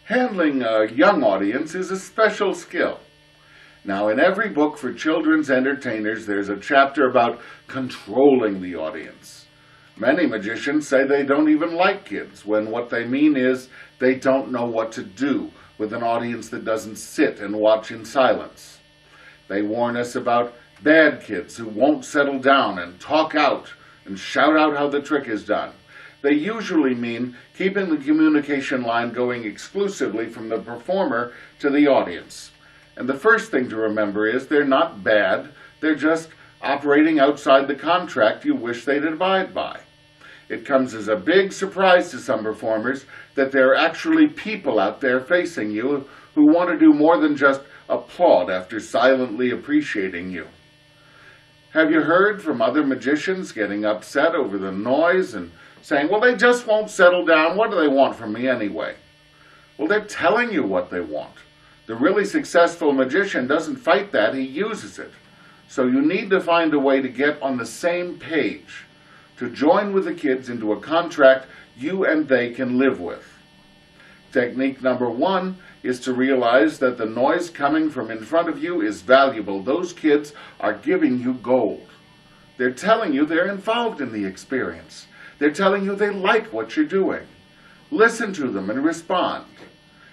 Handling a young audience is a special skill. Now, in every book for children's entertainers, there's a chapter about controlling the audience. Many magicians say they don't even like kids, when what they mean is they don't know what to do with an audience that doesn't sit and watch in silence. They warn us about bad kids who won't settle down and talk out and shout out how the trick is done. They usually mean keeping the communication line going exclusively from the performer to the audience. And the first thing to remember is they're not bad, they're just operating outside the contract you wish they'd abide by. It comes as a big surprise to some performers that there are actually people out there facing you who want to do more than just applaud after silently appreciating you. Have you heard from other magicians getting upset over the noise and saying, well, they just won't settle down, what do they want from me anyway? Well, they're telling you what they want. The really successful magician doesn't fight that, he uses it. So you need to find a way to get on the same page, to join with the kids into a contract you and they can live with. Technique number 1 is to realize that the noise coming from in front of you is valuable. Those kids are giving you gold. They're telling you they're involved in the experience. They're telling you they like what you're doing. Listen to them and respond.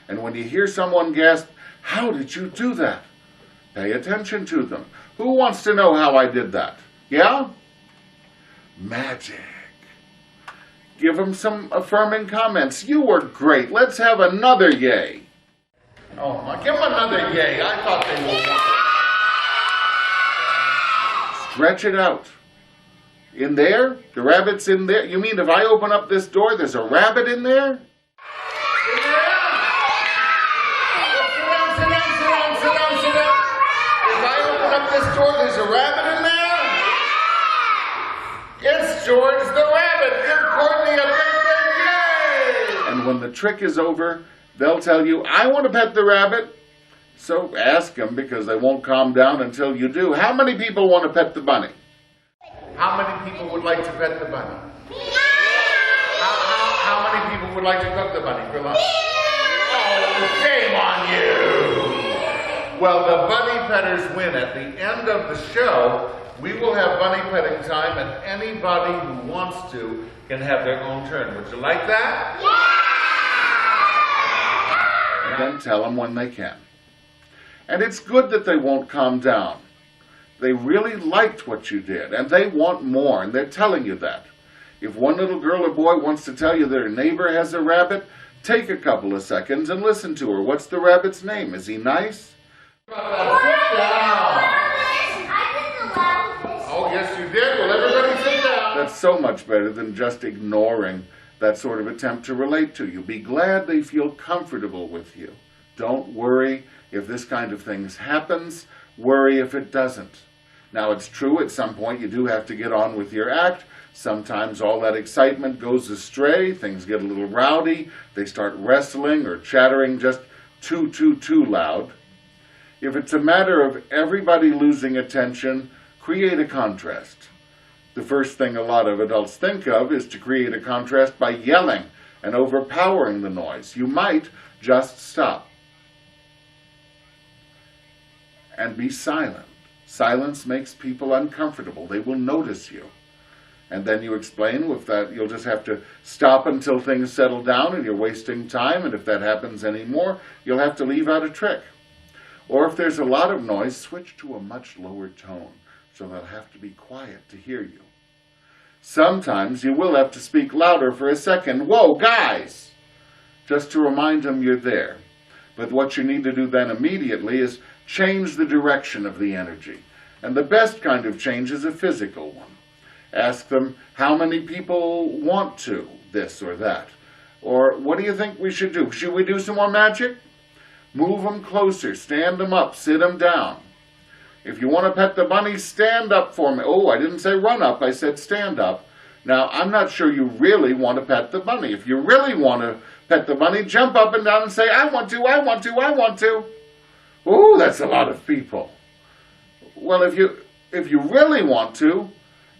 And when you hear someone gasp, "How did you do that?" pay attention to them. Who wants to know how I did that? Yeah? Magic. Give them some affirming comments. You were great. Let's have another yay. Oh my, give them another yay. I thought they would. Stretch it out. In there? The rabbit's in there? You mean if I open up this door, there's a rabbit in there? This door, there's a rabbit in there? It's George the rabbit! Give Courtney a big yay! And when the trick is over, they'll tell you, I want to pet the rabbit. So ask them, because they won't calm down until you do. How many people want to pet the bunny? How many people would like to pet the bunny? How many people would like to cook the bunny for lunch? Oh, shame on you! Well, the bunny petters win. At the end of the show, we will have bunny petting time, and anybody who wants to can have their own turn. Would you like that? Yeah! And then tell them when they can. And it's good that they won't calm down. They really liked what you did, and they want more, and they're telling you that. If one little girl or boy wants to tell you their neighbor has a rabbit, take a couple of seconds and listen to her. What's the rabbit's name? Is he nice? Sit down. Oh, yes, you did. Well, everybody sit down. That's so much better than just ignoring that sort of attempt to relate to you. Be glad they feel comfortable with you. Don't worry if this kind of thing happens. Worry if it doesn't. Now, it's true, at some point you do have to get on with your act. Sometimes all that excitement goes astray. Things get a little rowdy. They start wrestling or chattering just too loud. If it's a matter of everybody losing attention, create a contrast. The first thing a lot of adults think of is to create a contrast by yelling and overpowering the noise. You might just stop and be silent. Silence makes people uncomfortable. They will notice you. And then you explain with that you'll just have to stop until things settle down and you're wasting time, and if that happens anymore, you'll have to leave out a trick. Or if there's a lot of noise, switch to a much lower tone, so they'll have to be quiet to hear you. Sometimes you will have to speak louder for a second. Whoa, guys! Just to remind them you're there. But what you need to do then immediately is change the direction of the energy. And the best kind of change is a physical one. Ask them, how many people want to this or that? Or what do you think we should do? Should we do some more magic? Move them closer, stand them up, sit them down. If you want to pet the bunny, stand up for me. Oh, I didn't say run up, I said stand up. Now, I'm not sure you really want to pet the bunny. If you really want to pet the bunny, jump up and down and say, I want to, I want to, I want to. Ooh, that's a lot of people. Well, if you if you really want to,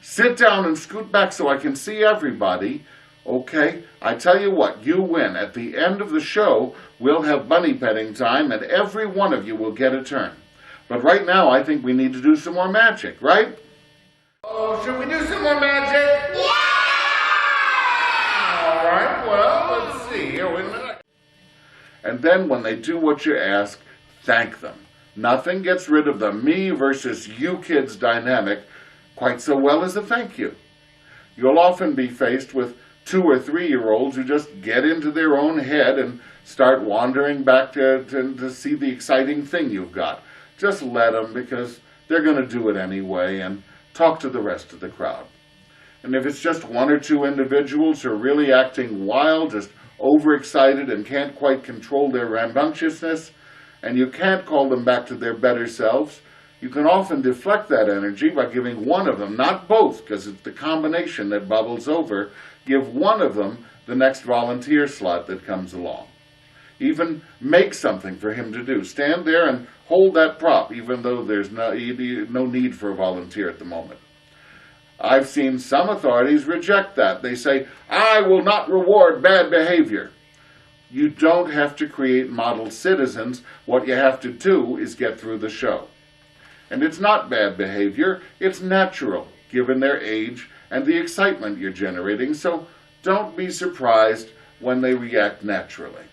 sit down and scoot back so I can see everybody. Okay, I tell you what, you win. At the end of the show, we'll have bunny petting time, and every one of you will get a turn. But right now, I think we need to do some more magic, right? Oh, should we do some more magic? Yeah! All right, well, let's see. Here, wait a minute. And then when they do what you ask, thank them. Nothing gets rid of the me versus you kids dynamic quite so well as a thank you. You'll often be faced with 2 or 3-year-olds who just get into their own head and start wandering back to see the exciting thing you've got. Just let them, because they're going to do it anyway, and talk to the rest of the crowd. And if it's just 1 or 2 individuals who are really acting wild, just overexcited and can't quite control their rambunctiousness, and you can't call them back to their better selves, you can often deflect that energy by giving one of them, not both, because it's the combination that bubbles over, give one of them the next volunteer slot that comes along. Even make something for him to do. Stand there and hold that prop, even though there's no need for a volunteer at the moment. I've seen some authorities reject that. They say, I will not reward bad behavior. You don't have to create model citizens. What you have to do is get through the show. And it's not bad behavior, it's natural, given their age and the excitement you're generating, so don't be surprised when they react naturally.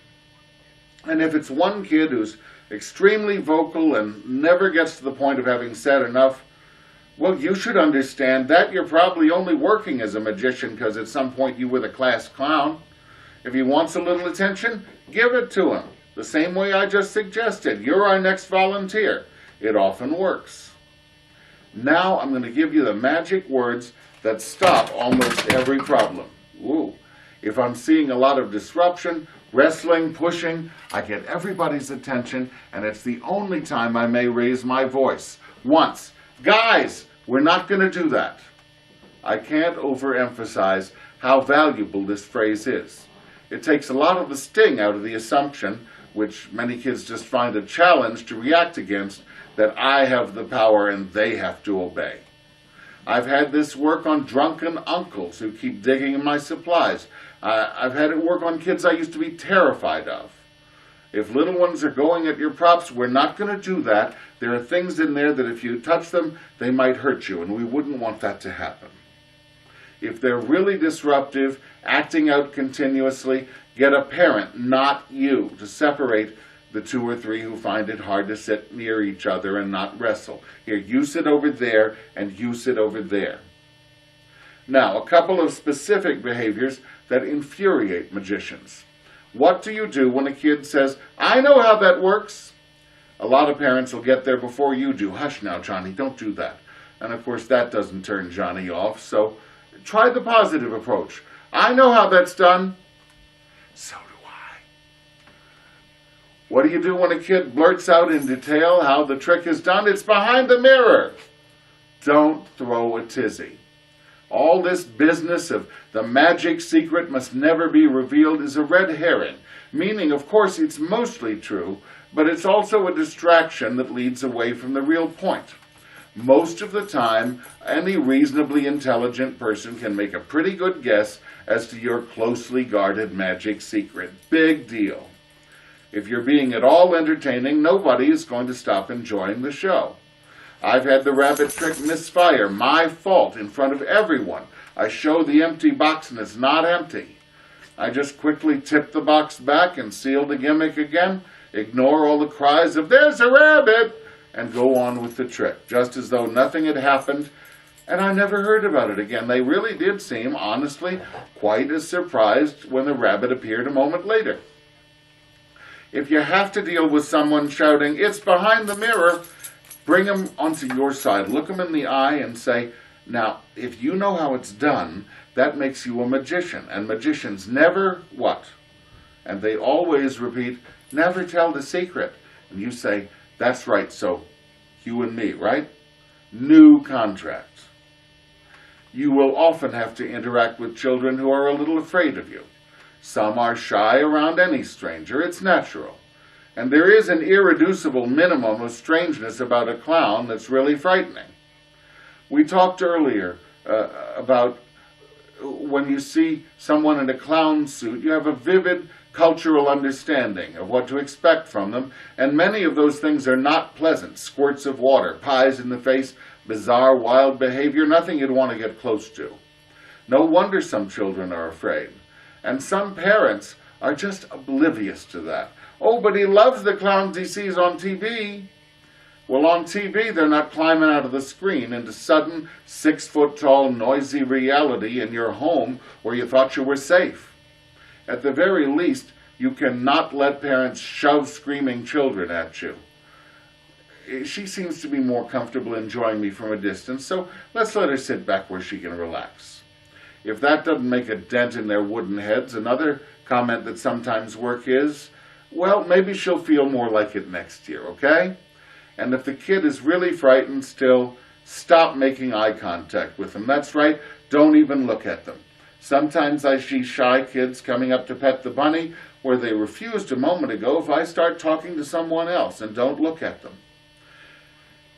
And if it's one kid who's extremely vocal and never gets to the point of having said enough, well, you should understand that you're probably only working as a magician because at some point you were the class clown. If he wants a little attention, give it to him. The same way I just suggested. You're our next volunteer. It often works. Now I'm going to give you the magic words that stop almost every problem. Ooh. If I'm seeing a lot of disruption, wrestling, pushing, I get everybody's attention, and it's the only time I may raise my voice. Once. Guys, we're not going to do that. I can't overemphasize how valuable this phrase is. It takes a lot of the sting out of the assumption, which many kids just find a challenge to react against, that I have the power and they have to obey. I've had this work on drunken uncles who keep digging in my supplies. I've had it work on kids I used to be terrified of. If little ones are going at your props, we're not going to do that. There are things in there that if you touch them, they might hurt you, and we wouldn't want that to happen. If they're really disruptive, acting out continuously, get a parent, not you, to separate the 2 or 3 who find it hard to sit near each other and not wrestle. Here, you sit over there, and you sit over there. Now, a couple of specific behaviors that infuriate magicians. What do you do when a kid says, I know how that works? A lot of parents will get there before you do. Hush now, Johnny, don't do that. And of course, that doesn't turn Johnny off, so try the positive approach. I know how that's done. So do I. What do you do when a kid blurts out in detail how the trick is done? It's behind the mirror. Don't throw a tizzy. All this business of the magic secret must never be revealed is a red herring, meaning, of course, it's mostly true, but it's also a distraction that leads away from the real point. Most of the time, any reasonably intelligent person can make a pretty good guess as to your closely guarded magic secret. Big deal. If you're being at all entertaining, nobody is going to stop enjoying the show. I've had the rabbit trick misfire, my fault, in front of everyone. I show the empty box and it's not empty. I just quickly tip the box back and seal the gimmick again, ignore all the cries of, there's a rabbit, and go on with the trick, just as though nothing had happened, and I never heard about it again. They really did seem, honestly, quite as surprised when the rabbit appeared a moment later. If you have to deal with someone shouting, it's behind the mirror, bring them onto your side, look them in the eye and say, now, if you know how it's done, that makes you a magician. And magicians never what? And they always repeat, never tell the secret. And you say, that's right, so you and me, right? New contract. You will often have to interact with children who are a little afraid of you. Some are shy around any stranger. It's natural. And there is an irreducible minimum of strangeness about a clown that's really frightening. We talked earlier about when you see someone in a clown suit, you have a vivid cultural understanding of what to expect from them, and many of those things are not pleasant. Squirts of water, pies in the face, bizarre, wild behavior, nothing you'd want to get close to. No wonder some children are afraid. And some parents are just oblivious to that. Oh, but he loves the clowns he sees on TV. Well, on TV, they're not climbing out of the screen into sudden 6-foot-tall noisy reality in your home where you thought you were safe. At the very least, you cannot let parents shove screaming children at you. She seems to be more comfortable enjoying me from a distance, so let's let her sit back where she can relax. If that doesn't make a dent in their wooden heads, another comment that sometimes works is, well, maybe she'll feel more like it next year, okay? And if the kid is really frightened still, stop making eye contact with them. That's right, don't even look at them. Sometimes I see shy kids coming up to pet the bunny where they refused a moment ago if I start talking to someone else and don't look at them.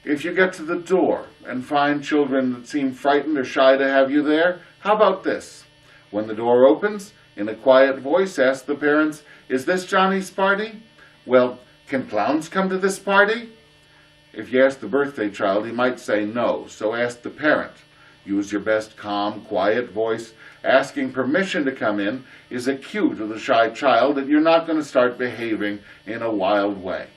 If you get to the door and find children that seem frightened or shy to have you there, how about this? When the door opens, in a quiet voice, ask the parents, "Is this Johnny's party? Well, can clowns come to this party?" If you ask the birthday child, he might say no, so ask the parent. Use your best calm, quiet voice. Asking permission to come in is a cue to the shy child that you're not going to start behaving in a wild way.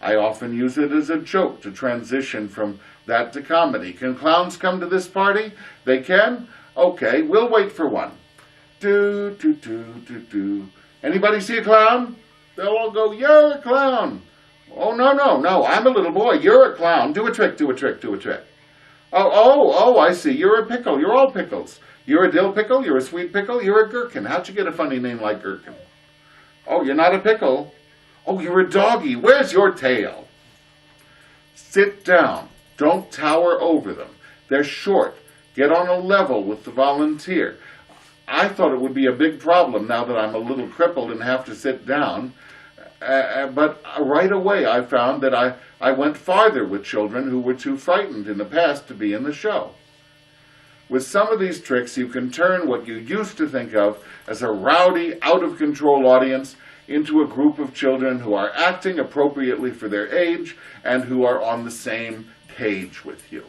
I often use it as a joke to transition from that to comedy. Can clowns come to this party? They can? Okay, we'll wait for one. Do, do, do, do, do. Anybody see a clown? They'll all go, "You're a clown." "Oh, no, I'm a little boy. You're a clown. Do a trick, do a trick, do a trick." Oh, I see. You're a pickle. You're all pickles. You're a dill pickle. You're a sweet pickle. You're a gherkin. How'd you get a funny name like gherkin? Oh, you're not a pickle. Oh, you're a doggy. Where's your tail? Sit down. Don't tower over them. They're short. Get on a level with the volunteer. I thought it would be a big problem now that I'm a little crippled and have to sit down. But right away I found that I went farther with children who were too frightened in the past to be in the show. With some of these tricks, you can turn what you used to think of as a rowdy, out-of-control audience into a group of children who are acting appropriately for their age and who are on the same page with you.